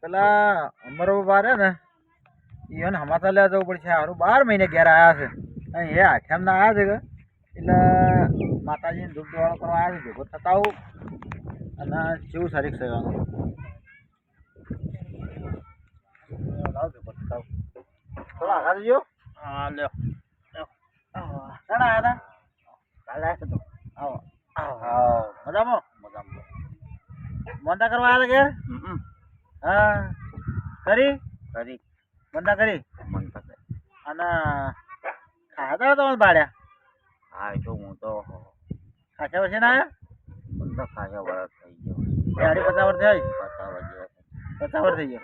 પેલા અમારો બાર ને એને હમાતા લેવા જવું પડશે. સારું 12 મહિને ઘેર આવ્યા છે અને એ આઠમ ના આવ્યા છે એટલે માતાજીને ધૂપ દોડો કરવા આવ્યા છે. ભેગો થતા આવું અને જેવું શરીર સેવાનું થોડો આગળ જજો. હા લ્યો શાણા આવ્યા હતા? કાલે આવ્યા તો. આવો આવો મજામાં મજામાં મોંતા કરવા આવ્યા ઘેર? હા કરી કરી બંધા કરી મન થશે. અને ખાતા તમે ભાડ્યા હા એ તો હું તો ખાસા વર્ષે ના આવ્યા? મન તો ખાસા વરસ થઈ ગયો. 50 વર્ષ થઈ? પતા વજે 50 વર્ષ થઈ ગયો.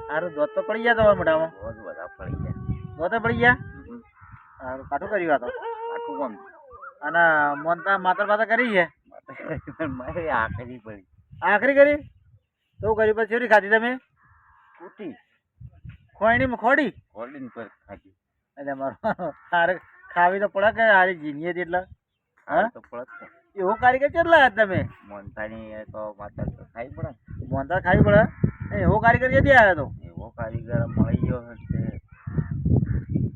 સારું દોત તો પડી ગયા તમારા મોઢામાં? બહુ બધા પડી ગયા. દોત પડી ગયા? સારું કાઠું કર્યું આ તો. આટલું કોમ અને મોનતા માતર બાતર કરી છે? મારે આખરી પડી. આખરી કરી તો કરી પછી ચોરી ખાધી તમે? તૂટી ખોઈની ખોડી હોલ્ડિંગ પર ખાધી. એટલે મારો સારે ખાવી તો પડે કે આરી જીની હતી એટલે હા તો પડત એવો કારીગર કેટલા હતા તમે? મોનતાની તો માતા તો ખાઈ પડે. મોનતા ખાવી પડે એવો કારીગર ક્યાંથી આવ્યો તો? એવો કારીગર મળી ગયો છે.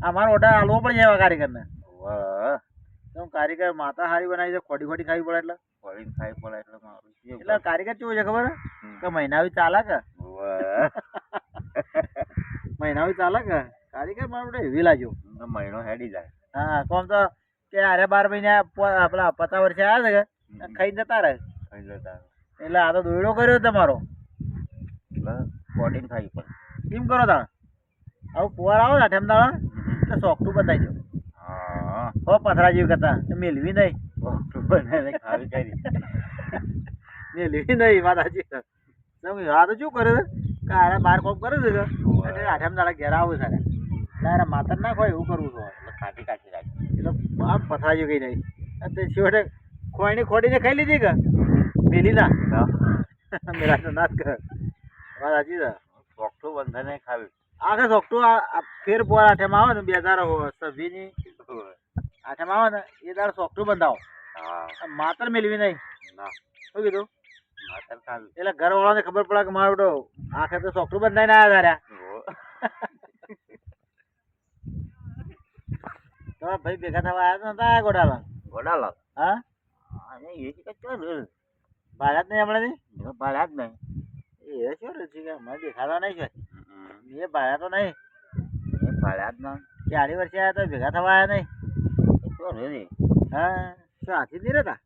અમારો ઓર્ડર આલવો પડે એવા કારીગરને. વાહ તો કારીગર માતા હારી બનાવી છે ખોટી ખોટી ખાવી પડે એટલે હોલ્ડિંગ ખાઈ પડે એટલે મારું એટલે કારીગર કેવું છે ખબર કે મહિનાવી ચાલે કે વાહ મહિનાવી ચાલે કે કારીગર મારો બધે એવી લાગ્યો. મહિનો હેડી જાય. હા કોમ તો કે અરે 12 મહિને પેલા 50 વર્ષે આવ્યા છે કે ખાઈ જતા રહે ખાઈ જતા એટલે આ તો દોયડો કર્યો તમારો. હોલ્ડિંગ ખાઈ પડે. કેમ કરો તાણ આવું પુવાર આવો ને ઠેમ દાડા એટલે સોકટું બતાવી દો. હા હો પથરા જેવી કરતા મેલવી નહીં બનાવીને ખાવી કરી. મેલવી નહીં વાત સાચી છે. તમે આ તો શું કરે છે કે આરે 12 કોમ કરે છે કે એટલે આઠમ દાડા ઘેર આવું છે તારે માતર ના હોય એવું કરવું છે એટલે કાઢી કાઢી રાખી. એટલે આમ પથરા જેવી કઈ નહીં તે છેવટે ખોઈને ખોડીને ખાઈ લીધી કે મેલી ના મેરા તો ના જ કર વાત સાચી છે. ચોકઠું બંધાને ખાવી. આખે સોકટું ફેર પોર આઠમ આવે ને 2026 આઠમ આવે ને એ દાડે સોકટું બંધાવો. હા માતર મેળવી નહીં ના શું કીધું માતર ખાવી. એટલે ઘર વાળાને ખબર પડે કે મારો બેટો આખે તો સોકટું બંધાઈને આવ્યા તાર્યા. તમારા ભાઈ ભેગા થવા આવ્યા નતા આયા ગોડાલા? ગોડાલા હા અને એ જ કચ્ચો ભાડ્યા જ નહીં હમણાંથી? ભાડ્યા જ નહીં. એ શું છે કે મને દેખાતા નહીં છે એ ભાડ્યા તો નહીં એ ભાડ્યા જ ના. 40 વર્ષે આવ્યા તો ભેગા થવા આવ્યા નહીં? એ તો રે હા શું હાથી જ નહીં રહેતા?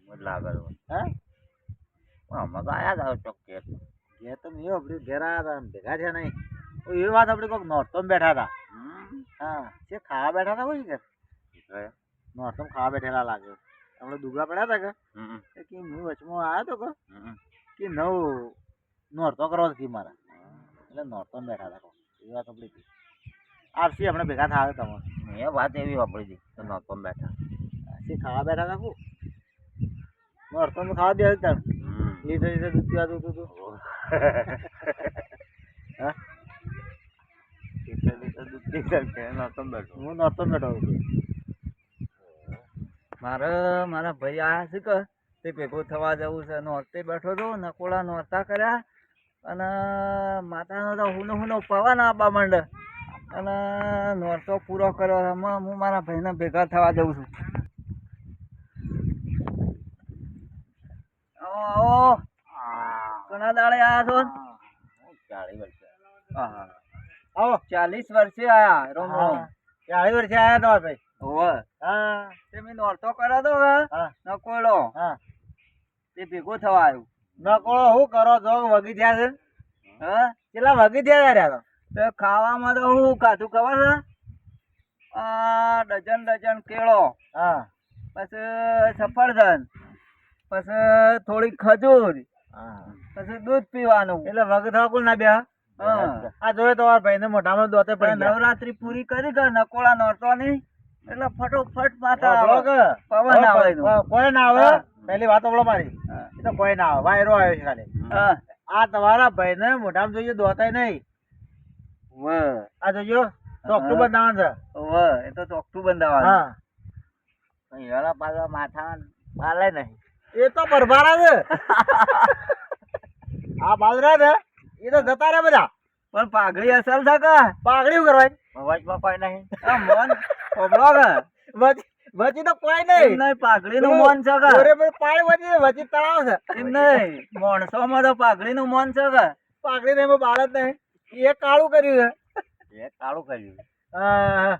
મને લાગે હા અમે તો આયા જ આવો ચોક્કે. ઘેર તો મેં આપણી ઘેર આવ્યા હતા ભેગા થયા નહીં. એ વાત આપણે કોઈક નોરતોમ બેઠા હતા. હા છે ખાવા બેઠા હતા કોઈ કે નોરતોમ ખાવા બેઠેલા લાગે. આપણે દુગા પડ્યા હતા કે હું વચમાં આવ્યો હતો કે નવ નોરતો કરવો હતી મારા એટલે નોરતોમ બેઠા હતા. એ વાત આપણી હતી આપસી આપણે ભેગા થાય તમે એ વાત એવી વાપરી હતી તો નહોતો બેઠા. છે ખાવા બેઠા હતા હું નોરતોમ ખાવા દે તાર લીધે લીધે દૂધ પીવા દઉં તું હા હું નોરતોમ બેઠો મારા ભાઈ આયા છે કે તે ભેગો થવા જવું છે. નોરતે બેઠો હતો નકોડા નોરતા કર્યા અને માતાનો તો હુનો પવન આપવા માંડે અને નોરતો પૂરો કર્યો. હું મારા ભાઈને ભેગા થવા જઉં છું. આવો ઘણા દાડે આવ્યા છો? 40 વર્ષે. હા આવો 40 વર્ષે આયા. રોમ રોમ 40 વર્ષે આવ્યા તમારા ભાઈ? હોવે હા તમે નોરતો કર્યો તો નકોડો હા તે ભેગો થવા આવ્યું. નકોળો શું કરો છો વગી થયા છે? હા કેટલા વગી થયા રહ્યા તો ખાવામાં તો શું ખાધું ખબર છે? ડઝન કેળો, હા પછી સફરજન, પછી થોડી ખજૂર, પછી દૂધ પીવાનું. એટલે વગી થવા કોણ ના બે? આ જોયે તમારા ભાઈ ને મોઢામાં દોતે પડી નવરાત્રી પૂરી કરી કે નકોડા નોરતો ની એટલે ફટોફટ માતા ગયા. પવન આવે. કોઈ ના આવે પહેલી વાત ઓળો મારી એ તો કોઈ ના આવે વાયરો આવ્યો છે ખાલી. આ તમારા ભાઈ ને મોઢામાં જોઈએ દોતાય નહીં. આ જોજો ચોકટું બંધાવાનું છે. એ તો ચોકઠું બંધાવાનું. હા એના પાછા માથા પાલે નહીં. એ તો બરબારા છે. આ બાજરા ને એ તો જતા રહ્યા બધા. પણ પાઘડી અસલ છે કે પાઘડી શું કરવાની? વચમાં કોઈ નહીં. આ મોન ઓબળો કે વચ્ચે તો કોઈ એમ નહીં. નહીં પાઘડી નું મોન છે કે ઓરે પર પાણી વચ્ચે તળાવ છે. એમ નહીં માણસોમાં તો પાઘડી નું મોન છે કે પાઘડી ને એમાં બાળ જ નહીં. એ કાળું કર્યું છે. એ કાળું કર્યું. હા.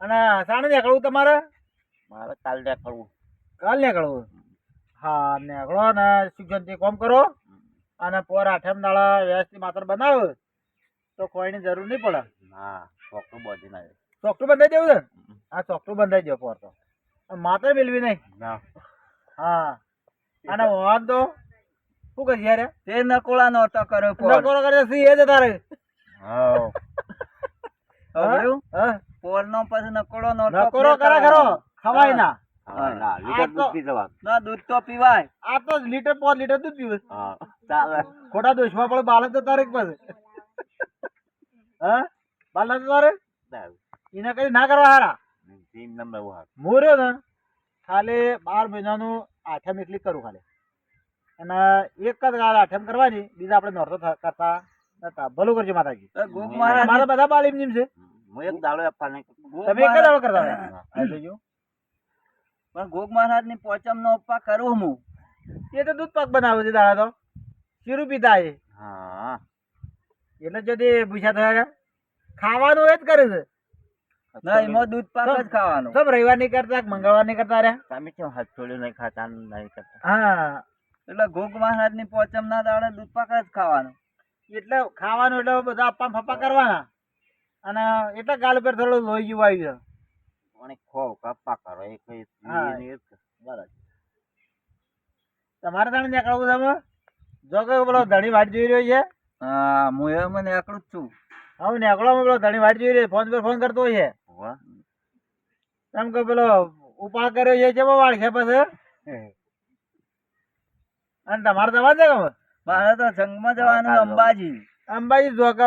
અને સાણે નીકળવું તમારે? મારે કાલ દેખાડવું. કાલ નીકળવું. હા નીકળો ને શિક્ષણ કોમ કરો અને પોર આઠમ દાડા વ્યવસ્થિત માત્ર બનાવો તો કોઈની જરૂર નહીં પડે. હા ચોખ્ખું બધી ના ચોકટું બંધાઈ દેવું છે. હા ચોકટું બંધાઈ દો પોર તો માત્ર મેળવી નહીં. ના. હા અને વાંધ તો શું કરી યાર તે નકોળા નહોતો કર્યો પોર નકોરો કરે છે એ જ તારે. હા ખબર્યું? હા પોર નો પછી નકોળો નહોતો નકોરો કરે ખરો ખવાય ના. હા, ના લીટર દૂધ પી જવાનું. ના દૂધ તો પીવાય આ તો લીટર 5 લીટર દૂધ પીવે. હા ચાલે. ખોટા દોષમાં પડે બાલ તો તારે પાસે. હા બાલ તો તારે એને કઈ ના કરવા હારા. 3 નંબર વાહ. મોર્યો ને ખાલી 12 મહિનાનું આઠમ એકલી કરું ખાલી અને એક જ ગાળ આઠમ કરવાની બીજા આપણે નોરતો કરતા નતા. ભલું કરજો માતાજી. ગોગ મહારાજ મારા બધા બાલ એમ છે. હું એક દાડો આપવાને તમે એક જ દાડો કરતા હોય. આ જોજો. પણ ગોગ મહારાજ ની પોચમ નો ઉપા કરું હું એ તો દૂધ પાક બનાવે છે દાડા તો શીરું પીતા છે હા એટલે যদি પૂછ્યા થયા ખાવાનું એ જ કરે છે. ના એમાં દૂધ પાક જ ખાવાનું સબ રવિવાર ની કરતા મંગળવાર ની કરતા રહ્યા. તમે કેમ હાથ છોડ્યું નહીં ખાતા નહીં કરતા. હા એટલે ગોગ મહારાજ ની પોચમ ના દાડે દૂધ પાક જ ખાવાનું એટલે ખાવાનું એટલે બધા અપ્પા ફપ્પા કરવાના અને એટલે ગાલ પર થોડું લોહી જેવું આવી જાય. અને ખો કપ્પા કરો એ કઈ હા. બરાબર. તમારે તાણે નીકળવું છે હવે? જો કે પેલો ધણી વાટ જોઈ રહ્યો છે. હા હું એ મને એકલું જ છું હવે નીકળો પેલો ધણી વાટ જોઈ રહ્યો ફોન પર ફોન કરતો હોય છે. વાહ. એમ કે પેલો ઉપાડ કર્યો છે કેવો વાળ છે પછી અને તમારે જવા છે કે મારે તો સંઘમાં જવાનું અંબાજી અંબાજી જો કે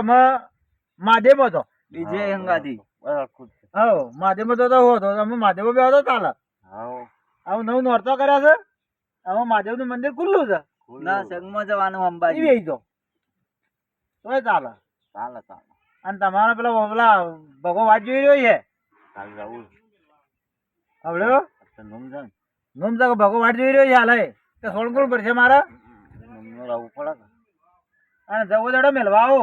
માધેમો તો બીજે અંગાથી બરાબર ખુદ છે. હા માધેમો તો હો તો તમે માધેમો બે હતો ચાલે. હાઉ. હવે નવું નોરતો કર્યા છે. હવે મહાદેવ નું મંદિર ખુલ્લું છે. ના સંઘમાં જવાનું એ અંબાજી વેચી દો તોય ચાલે. ચાલે ચાલે. અને તમારે પેલા ભગો વાટ જોઈ રહ્યો છે. કાલ જવું. હવે તો નમ છે ને. નોમ તો ભગો વાટ જોઈ રહ્યો છે હાલે તો સોળગુણ પડશે મારે નમનું રહેવું પડે કે. અને જવું દડો મેળવા આવો.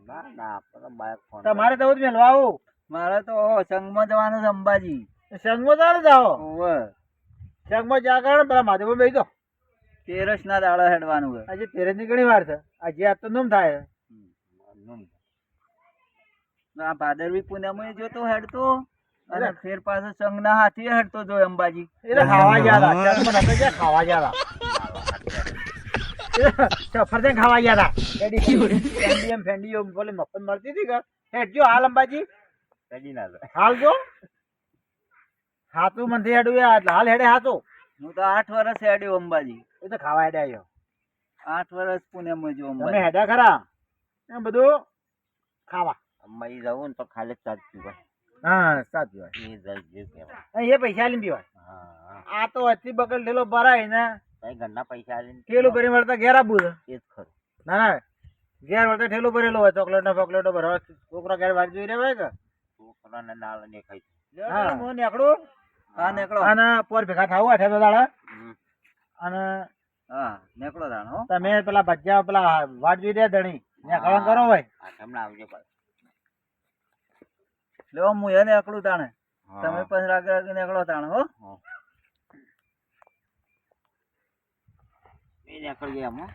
ના ના આપણે બાઈક ફોન તમારે જવું જ મેળવા આવો. મારે તો સંઘમાં જવાનું છે અંબાજી સંગમાં ચાલે જાઓ. ઓવે સંગમાં જ્યાં કરે પેલા મહાદેવ બેસી દો. તેરસ ના દાડા હેડવાનું છે આજે તેરસ ની ઘણી વાર છે. આજે આજ તો નોમ થાય. નમ. આ ભાદરવી પૂનમ જોતો હેડતો અને ફેર પાછો સંઘ ના હાથી હેડતો જો અંબાજી એટલે ખાવા ગયા હતા. સંગમાં નતો ગયા, ખાવા ગયા હતા. ફરજન ખાવા ગયા હતા. ફેંડી બોલે મફત મળતી હતી કે હેડજો હાલ અંબાજી કદી ના જાય. હાલ જો હાથું મનથી હેડું એટલે હાલ હેડે હાથું. હું તો 8 વર્ષ હેડ્યો અંબાજી એ તો ખાવા હેડે આવ્યો. 8 વર્ષ પુણેમાં જો તમે અંબાજી હેડ્યા ખરા એમ બધું ખાવા. અંબાજી જવું ને તો ખાલી ચાર્જ પીવાય. હા સાચી વાત. એ જાય જે કહેવાય. અને એ પૈસા લઈને પીવાય. હા આ તો અચી બકલ ઠેલો ભરાય ને કઈ ઘરના પૈસા આલીને ઠેલું ભરી મળતા ઘેર આપવું છે. એ જ ખરું. ના ના ઘેર વળતા ઠેલું ભરેલું હોય ચોકલેટો બોકલેટો ભરવા છોકરા ઘેર વાટ જોઈ રહ્યા હોય કે છોકરાને નાળ ને ખાઈ. હા હું નીકળું હા નીકળો અને પોર ભેગા થાવું આઠે તો દાડા હમ. અને હા નીકળો તાણ હો તમે પેલા ભજીયા પેલા વાટ જોઈ રહ્યા ધણી નીકળવા કરો ભાઈ. આ તમને આવજો પાછું. લ્યો હું એ નીકળું તાણે હા. તમે પછી રાગે રાગે નીકળો તાણ હો હા. એ નીકળી ગયા એમ હો.